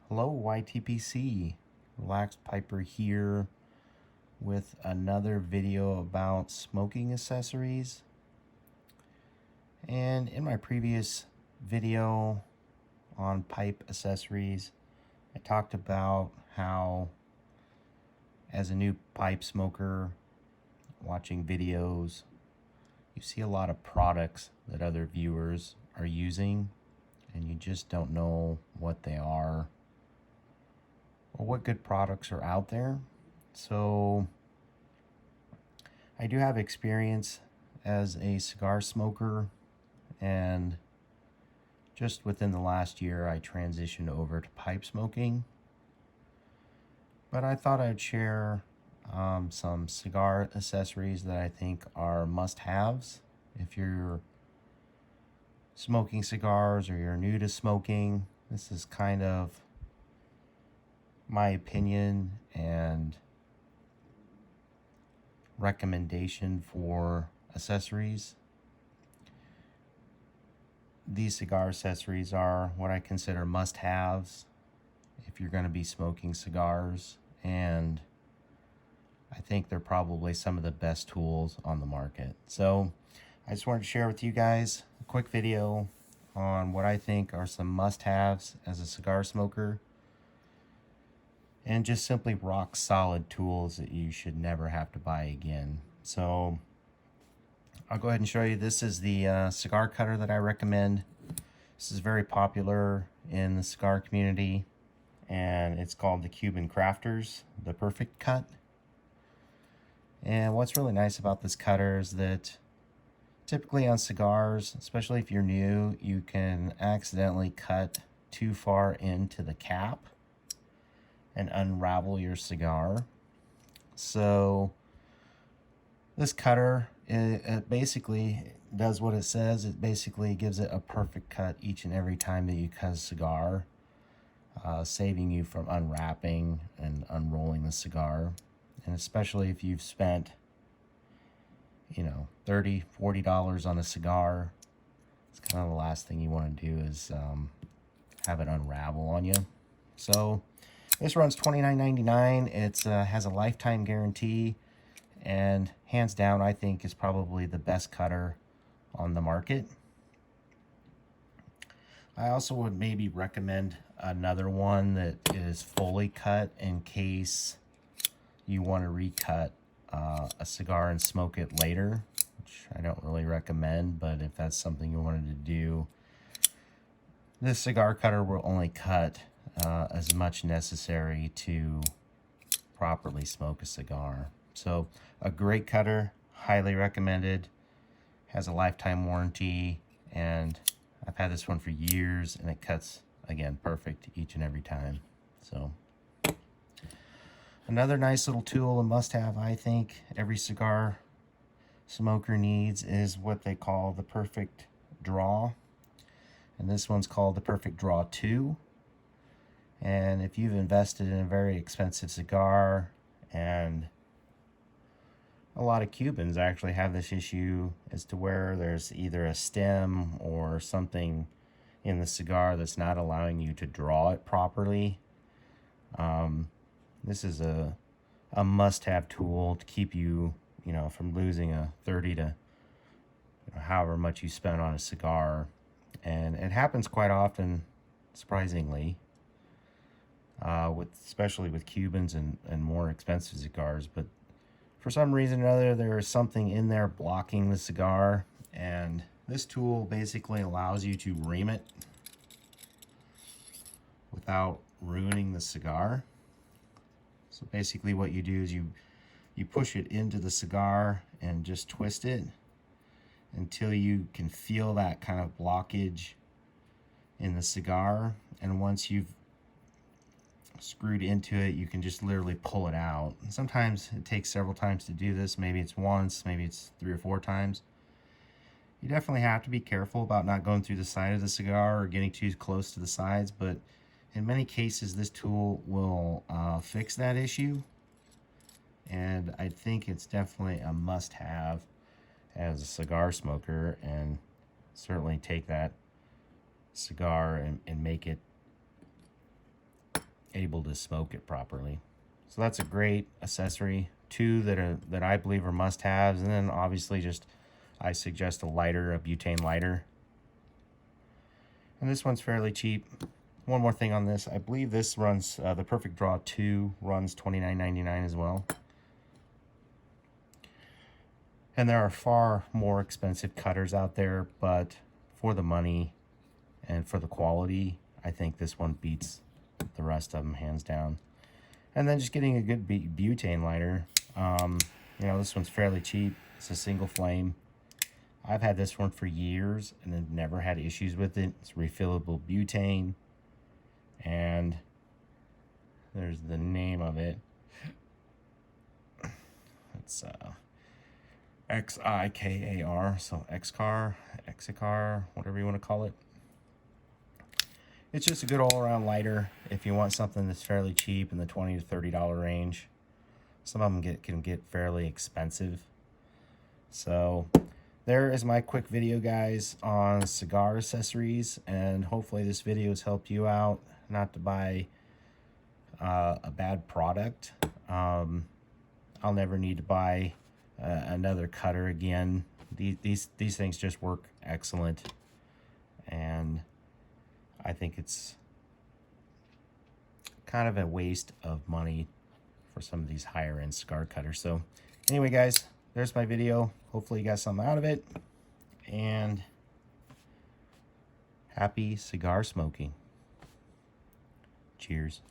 Hello, YTPC. Relaxed Piper here with another video about smoking accessories. And in my previous video on pipe accessories, I talked about how, as a new pipe smoker, watching videos, you see a lot of products that other viewers are using, and you just don't know what they are or what good products are out there. So I do have experience as a cigar smoker, and just within the last year I transitioned over to pipe smoking. But I thought I'd share some cigar accessories that I think are must-haves if you're smoking cigars or you're new to smoking. This is kind of my opinion and recommendation for accessories. These cigar accessories are what I consider must-haves if you're going to be smoking cigars, and I think they're probably some of the best tools on the market. So I just wanted to share with you guys a quick video on what I think are some must-haves as a cigar smoker, and just simply rock solid tools that you should never have to buy again. So I'll go ahead and show you. This is the cigar cutter that I recommend. This is very popular in the cigar community, and it's called the Cuban Crafters, the Perfect Cut. And what's really nice about this cutter is that typically on cigars, especially if you're new, you can accidentally cut too far into the cap and unravel your cigar. So this cutter, it basically does what it says. It basically gives it a perfect cut each and every time that you cut a cigar, saving you from unwrapping and unrolling the cigar. And especially if you've spent, $30, $40 on a cigar, it's kind of the last thing you want to do is have it unravel on you. So this runs $29.99. It has a lifetime guarantee, and hands down, I think is probably the best cutter on the market. I also would maybe recommend another one that is fully cut in case you want to recut a cigar and smoke it later, which I don't really recommend, but if that's something you wanted to do, this cigar cutter will only cut as much necessary to properly smoke a cigar. So a great cutter, highly recommended, has a lifetime warranty, and I've had this one for years, and it cuts, again, perfect each and every time. So another nice little tool and must-have I think every cigar smoker needs is what they call the Perfect Draw. And this one's called the Perfect Draw 2. And if you've invested in a very expensive cigar, and a lot of Cubans actually have this issue as to where there's either a stem or something in the cigar that's not allowing you to draw it properly, this is a must-have tool to keep you, from losing a 30 to however much you spend on a cigar. And it happens quite often, surprisingly, especially with Cubans and more expensive cigars. But for some reason or other, there is something in there blocking the cigar, and this tool basically allows you to ream it without ruining the cigar. So basically what you do is you push it into the cigar and just twist it until you can feel that kind of blockage in the cigar. And once you've screwed into it, you can just literally pull it out. And sometimes it takes several times to do this. Maybe it's once, maybe it's 3 or 4 times. You definitely have to be careful about not going through the side of the cigar or getting too close to the sides, but in many cases this tool will fix that issue, and I think it's definitely a must-have as a cigar smoker, and certainly take that cigar and make it able to smoke it properly. So that's a great accessory. Two that I believe are must-haves, and then obviously just I suggest a lighter, a butane lighter. And this one's fairly cheap. One more thing on this, I believe this runs the Perfect Draw 2 runs $29.99 as well. And there are far more expensive cutters out there, but for the money and for the quality, I think this one beats the rest of them hands down. And then just getting a good butane lighter. You know, this one's fairly cheap. It's a single flame. I've had this one for years and have never had issues with it. It's refillable butane. And there's the name of it. It's Xikar, so Xikar, whatever you want to call it. It's just a good all-around lighter if you want something that's fairly cheap in the $20 to $30 range. Some of them can get fairly expensive. So there is my quick video, guys, on cigar accessories, and hopefully this video has helped you out not to buy a bad product. I'll never need to buy another cutter again. These things just work excellent, and I think it's kind of a waste of money for some of these higher end cigar cutters. So anyway, guys, there's my video. Hopefully you got something out of it, and happy cigar smoking. Cheers.